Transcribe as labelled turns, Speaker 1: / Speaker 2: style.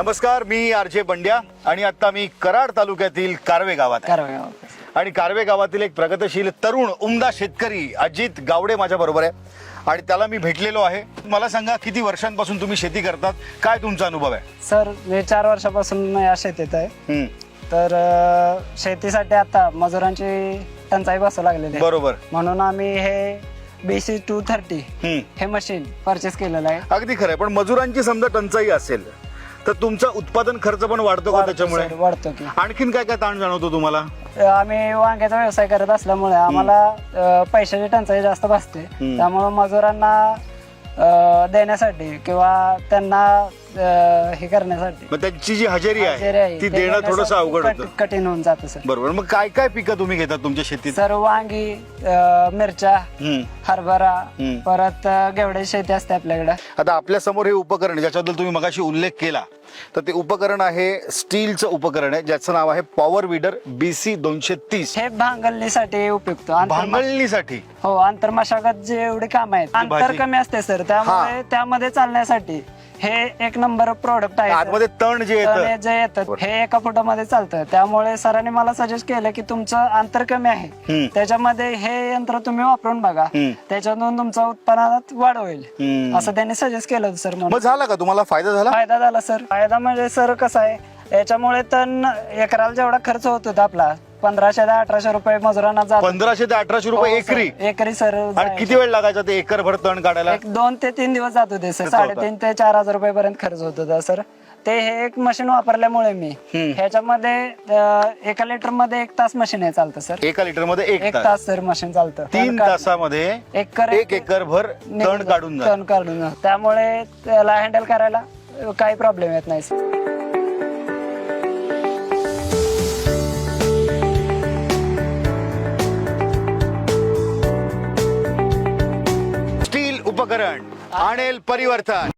Speaker 1: नमस्कार, मी आर.जे. बंड्या आणि आता मी कराड तालुक्यातील कारवे गावात आहे. आणि कारवे गावातील एक प्रगतशील तरुण उमदा शेतकरी अजित गावडे माझ्या बरोबर आहे आणि त्याला मी भेटलेलो आहे. मला सांगा, किती वर्षांपासून तुम्ही शेती करतात, काय तुमचा अनुभव आहे?
Speaker 2: सर, मी 4 वर्षापासून या शेतीत आहे. तर शेतीसाठी आता मजुरांची टंचाई बसू लागलेली आहे.
Speaker 1: बरोबर.
Speaker 2: म्हणून आम्ही हे BC 230 हे मशीन परचेस केलेलं आहे.
Speaker 1: अगदी खरं आहे, पण मजुरांची समजा टंचाई असेल तर तुमचा उत्पादन खर्च पण वाढतो का त्याच्यामुळे?
Speaker 2: वाढतो की.
Speaker 1: आणखीन काय काय ताण जाणवतो तुम्हाला?
Speaker 2: आम्ही वांग्याचा व्यवसाय करत असल्यामुळे आम्हाला पैशाची टंचाई जास्त भासते. त्यामुळे मजुरांना देण्यासाठी किंवा त्यांना हे करण्यासाठी
Speaker 1: मग त्यांची जी हजेरी आहे ती देणं थोडंसं अवघड होतं,
Speaker 2: कठीण होऊन जातं सर.
Speaker 1: बरोबर. मग काय काय पिकं तुम्ही घेतात तुमच्या शेतीत?
Speaker 2: सर, वांगी, मिरच्या, हरभरा, परत घेवड्याची शेती असते आपल्याकडे.
Speaker 1: आता आपल्या समोर हे उपकरण ज्याच्याबद्दल तुम्ही मगाशी उल्लेख केला, तर ते उपकरण आहे स्टीलचं उपकरण आहे ज्याचं नाव आहे पॉवर वीडर BC 230.
Speaker 2: हे भांगलणीसाठी उपयुक्त.
Speaker 1: भांगलणीसाठी
Speaker 2: हो, आंतरमशागत जे एवढे काम आहेत, अंतर कमी असते सर, त्यामुळे त्यामध्ये चालण्यासाठी हे एक नंबर प्रोडक्ट आहे.
Speaker 1: आतमध्ये तण जे
Speaker 2: येतं हे 1 फुटामध्ये चालतं. त्यामुळे सरांनी मला सजेस्ट केलं की तुमचं अंतर कमी आहे, त्याच्यामध्ये हे यंत्र तुम्ही वापरून बघा, त्याच्यातून तुमचं उत्पन्नात वाढ होईल असं त्यांनी सजेस्ट केलं सर.
Speaker 1: मग झाला का तुम्हाला फायदा झाला?
Speaker 2: फायदा झाला सर. फायदा म्हणजे सर कसं आहे, याच्यामुळे तण एकराला जेवढा खर्च होत होता आपला 1500 ते 1800 रुपये मजुरांना जात.
Speaker 1: 1500 ते 1800 रुपये
Speaker 2: एकरी सर.
Speaker 1: आणि किती वेळ लागायचा ते एकर भर तण काढायला?
Speaker 2: 2 ते 3 दिवस जात होते सर. 3,500 ते 4,000 रुपयापर्यंत खर्च होत होता सर. ते हे एक मशीन वापरल्यामुळे मी ह्याच्यामध्ये 1 लिटर मध्ये 1 तास मशीन आहे चालतं सर.
Speaker 1: 1 लिटर मध्ये 1
Speaker 2: तास सर मशीन चालतं.
Speaker 1: 3 तासामध्ये 1 एकर भर तण काढून
Speaker 2: त्यामुळे त्याला हँडल करायला काही प्रॉब्लेम येत नाही सर.
Speaker 1: स्टील उपकरण आणेल परिवर्तन.